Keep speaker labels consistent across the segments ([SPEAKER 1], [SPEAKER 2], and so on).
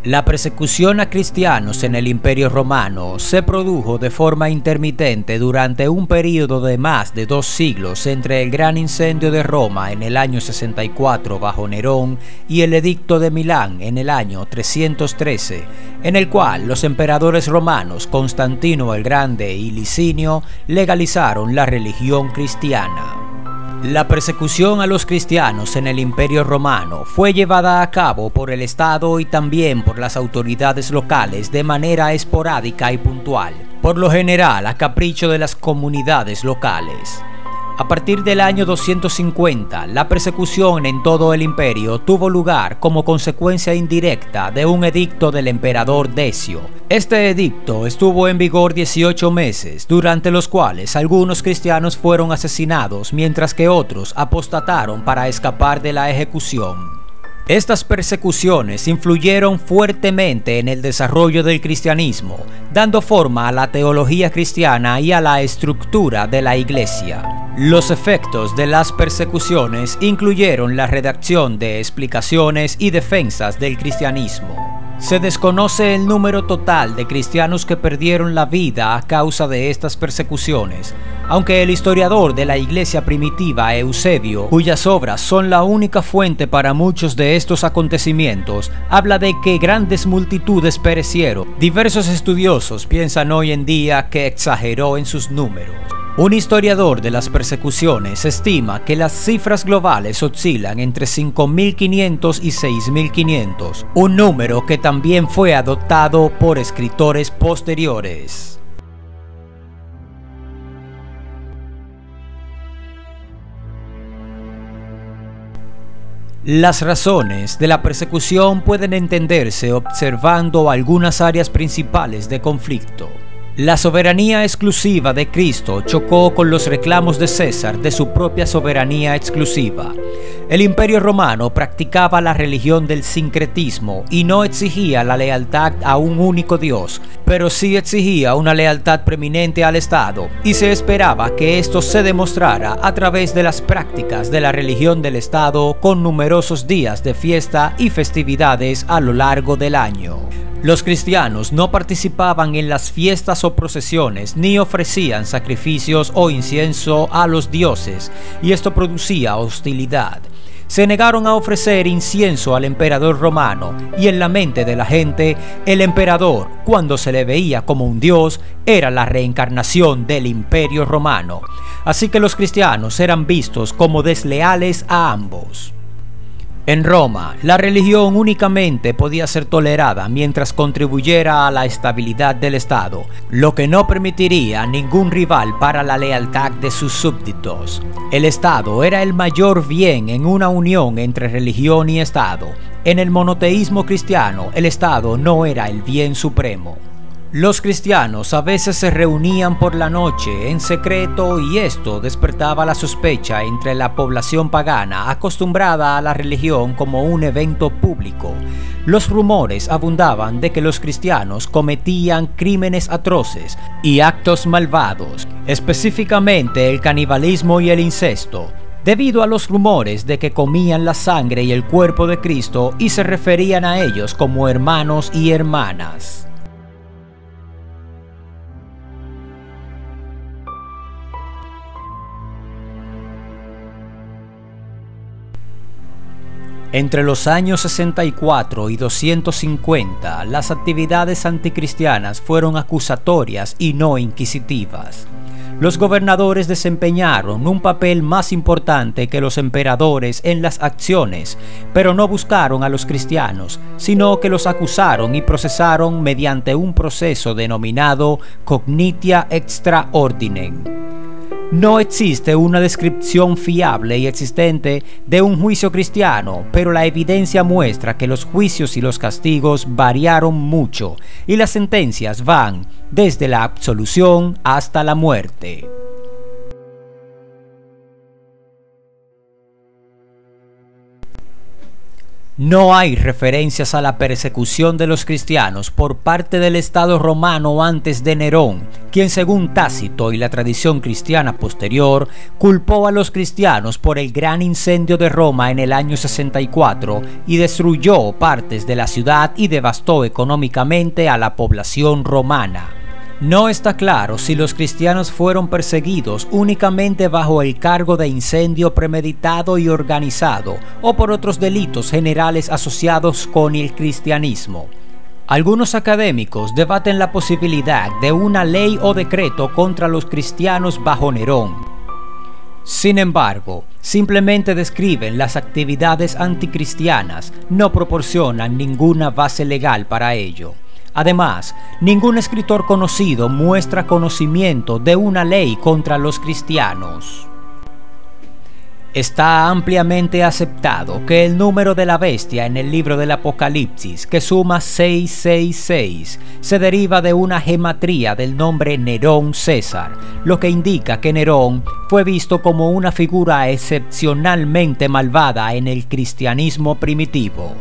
[SPEAKER 1] La persecución a cristianos en el Imperio Romano se produjo de forma intermitente durante un período de más de 2 siglos entre el Gran Incendio de Roma en el año 64 bajo Nerón y el Edicto de Milán en el año 313, en el cual los emperadores romanos Constantino el Grande y Licinio legalizaron la religión cristiana. La persecución a los cristianos en el Imperio Romano fue llevada a cabo por el Estado y también por las autoridades locales de manera esporádica y puntual, por lo general a capricho de las comunidades locales. A partir del año 250, la persecución en todo el imperio tuvo lugar como consecuencia indirecta de un edicto del emperador Decio. Este edicto estuvo en vigor 18 meses, durante los cuales algunos cristianos fueron asesinados mientras que otros apostataron para escapar de la ejecución. Estas persecuciones influyeron fuertemente en el desarrollo del cristianismo, dando forma a la teología cristiana y a la estructura de la Iglesia. Los efectos de las persecuciones incluyeron la redacción de explicaciones y defensas del cristianismo. Se desconoce el número total de cristianos que perdieron la vida a causa de estas persecuciones, aunque el historiador de la Iglesia primitiva Eusebio, cuyas obras son la única fuente para muchos de estos acontecimientos, habla de que grandes multitudes perecieron. Diversos estudiosos piensan hoy en día que exageró en sus números. Un historiador de las persecuciones estima que las cifras globales oscilan entre 5.500 y 6.500, un número que también fue adoptado por escritores posteriores. Las razones de la persecución pueden entenderse observando algunas áreas principales de conflicto. La soberanía exclusiva de Cristo chocó con los reclamos de César de su propia soberanía exclusiva. El Imperio Romano practicaba la religión del sincretismo y no exigía la lealtad a un único Dios, pero sí exigía una lealtad preeminente al Estado, y se esperaba que esto se demostrara a través de las prácticas de la religión del Estado con numerosos días de fiesta y festividades a lo largo del año. Los cristianos no participaban en las fiestas o procesiones ni ofrecían sacrificios o incienso a los dioses, y esto producía hostilidad. Se negaron a ofrecer incienso al emperador romano, y en la mente de la gente, el emperador, cuando se le veía como un dios, era la reencarnación del Imperio Romano. Así que los cristianos eran vistos como desleales a ambos. En Roma, la religión únicamente podía ser tolerada mientras contribuyera a la estabilidad del Estado, lo que no permitiría ningún rival para la lealtad de sus súbditos. El Estado era el mayor bien en una unión entre religión y Estado. En el monoteísmo cristiano, el Estado no era el bien supremo. Los cristianos a veces se reunían por la noche en secreto, y esto despertaba la sospecha entre la población pagana acostumbrada a la religión como un evento público. Los rumores abundaban de que los cristianos cometían crímenes atroces y actos malvados, específicamente el canibalismo y el incesto, debido a los rumores de que comían la sangre y el cuerpo de Cristo y se referían a ellos como hermanos y hermanas. Entre los años 64 y 250, las actividades anticristianas fueron acusatorias y no inquisitivas. Los gobernadores desempeñaron un papel más importante que los emperadores en las acciones, pero no buscaron a los cristianos, sino que los acusaron y procesaron mediante un proceso denominado cognitia extra ordinem. No existe una descripción fiable y existente de un juicio cristiano, pero la evidencia muestra que los juicios y los castigos variaron mucho, y las sentencias van desde la absolución hasta la muerte. No hay referencias a la persecución de los cristianos por parte del Estado romano antes de Nerón, quien según Tácito y la tradición cristiana posterior, culpó a los cristianos por el gran incendio de Roma en el año 64 y destruyó partes de la ciudad y devastó económicamente a la población romana. No está claro si los cristianos fueron perseguidos únicamente bajo el cargo de incendio premeditado y organizado o por otros delitos generales asociados con el cristianismo. Algunos académicos debaten la posibilidad de una ley o decreto contra los cristianos bajo Nerón. Sin embargo, simplemente describen las actividades anticristianas, no proporcionan ninguna base legal para ello. Además, ningún escritor conocido muestra conocimiento de una ley contra los cristianos. Está ampliamente aceptado que el número de la bestia en el libro del Apocalipsis, que suma 666, se deriva de una gematría del nombre Nerón César, lo que indica que Nerón fue visto como una figura excepcionalmente malvada en el cristianismo primitivo.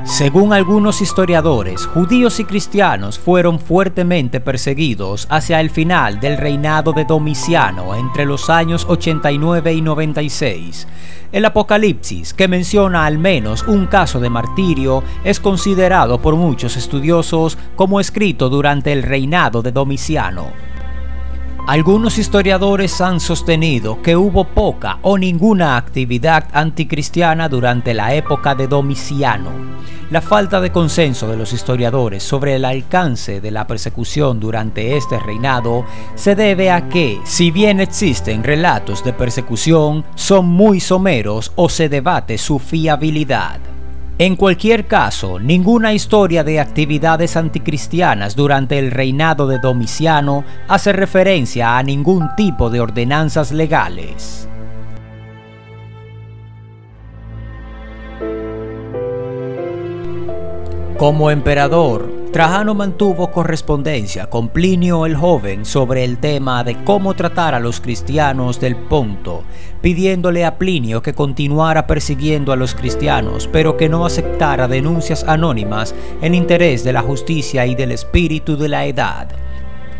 [SPEAKER 1] Según algunos historiadores, judíos y cristianos fueron fuertemente perseguidos hacia el final del reinado de Domiciano entre los años 89 y 96. El Apocalipsis, que menciona al menos un caso de martirio, es considerado por muchos estudiosos como escrito durante el reinado de Domiciano. Algunos historiadores han sostenido que hubo poca o ninguna actividad anticristiana durante la época de Domiciano. La falta de consenso de los historiadores sobre el alcance de la persecución durante este reinado se debe a que, si bien existen relatos de persecución, son muy someros o se debate su fiabilidad. En cualquier caso, ninguna historia de actividades anticristianas durante el reinado de Domiciano hace referencia a ningún tipo de ordenanzas legales. Como emperador, Trajano mantuvo correspondencia con Plinio el Joven sobre el tema de cómo tratar a los cristianos del Ponto, pidiéndole a Plinio que continuara persiguiendo a los cristianos, pero que no aceptara denuncias anónimas en interés de la justicia y del espíritu de la edad.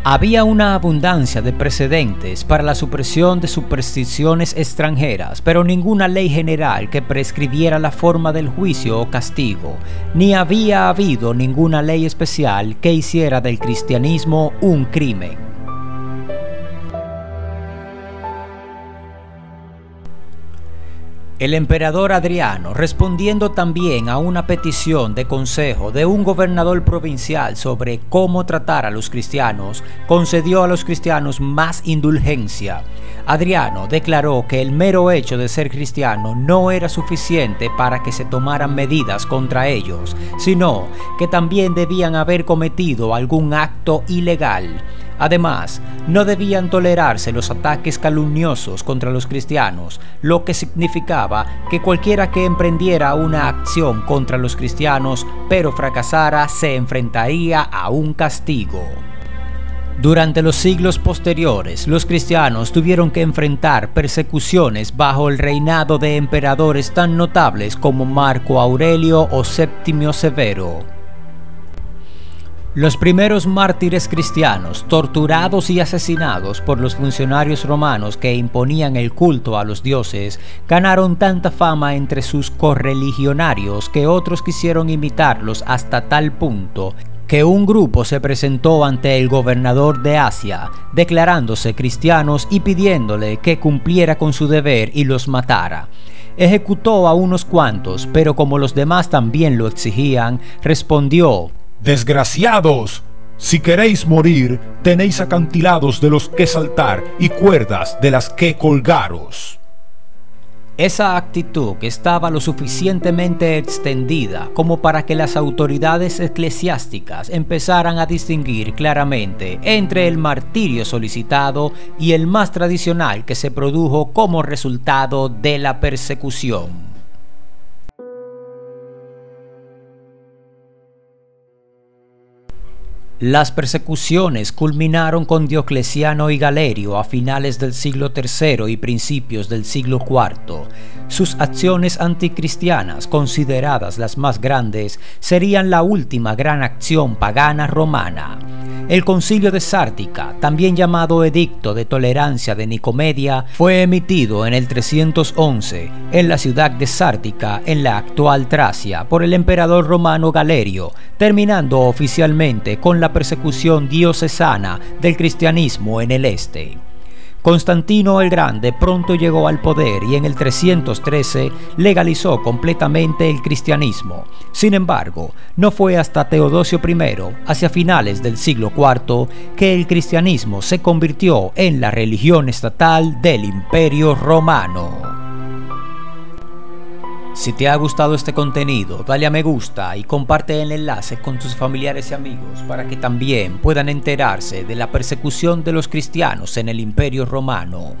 [SPEAKER 1] Había una abundancia de precedentes para la supresión de supersticiones extranjeras, pero ninguna ley general que prescribiera la forma del juicio o castigo, ni había habido ninguna ley especial que hiciera del cristianismo un crimen. El emperador Adriano, respondiendo también a una petición de consejo de un gobernador provincial sobre cómo tratar a los cristianos, concedió a los cristianos más indulgencia. Adriano declaró que el mero hecho de ser cristiano no era suficiente para que se tomaran medidas contra ellos, sino que también debían haber cometido algún acto ilegal. Además, no debían tolerarse los ataques calumniosos contra los cristianos, lo que significaba que cualquiera que emprendiera una acción contra los cristianos, pero fracasara, se enfrentaría a un castigo. Durante los siglos posteriores, los cristianos tuvieron que enfrentar persecuciones bajo el reinado de emperadores tan notables como Marco Aurelio o Septimio Severo. Los primeros mártires cristianos, torturados y asesinados por los funcionarios romanos que imponían el culto a los dioses, ganaron tanta fama entre sus correligionarios que otros quisieron imitarlos hasta tal punto que un grupo se presentó ante el gobernador de Asia, declarándose cristianos y pidiéndole que cumpliera con su deber y los matara. Ejecutó a unos cuantos, pero como los demás también lo exigían, respondió:
[SPEAKER 2] «Desgraciados, si queréis morir, tenéis acantilados de los que saltar y cuerdas de las que colgaros».
[SPEAKER 1] Esa actitud estaba lo suficientemente extendida como para que las autoridades eclesiásticas empezaran a distinguir claramente entre el martirio solicitado y el más tradicional que se produjo como resultado de la persecución. Las persecuciones culminaron con Diocleciano y Galerio a finales del siglo III y principios del siglo IV. Sus acciones anticristianas, consideradas las más grandes, serían la última gran acción pagana romana. El Concilio de Sártica, también llamado Edicto de Tolerancia de Nicomedia, fue emitido en el 311 en la ciudad de Sártica, en la actual Tracia, por el emperador romano Galerio, terminando oficialmente con la persecución diocesana del cristianismo en el este. Constantino el Grande pronto llegó al poder y en el 313 legalizó completamente el cristianismo. Sin embargo, no fue hasta Teodosio I, hacia finales del siglo IV, que el cristianismo se convirtió en la religión estatal del Imperio Romano. Si te ha gustado este contenido, dale a me gusta y comparte el enlace con tus familiares y amigos para que también puedan enterarse de la persecución de los cristianos en el Imperio Romano.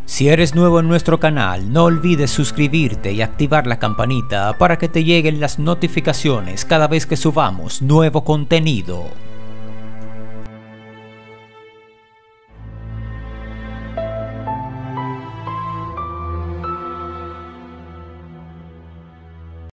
[SPEAKER 1] Si eres nuevo en nuestro canal, no olvides suscribirte y activar la campanita para que te lleguen las notificaciones cada vez que subamos nuevo contenido.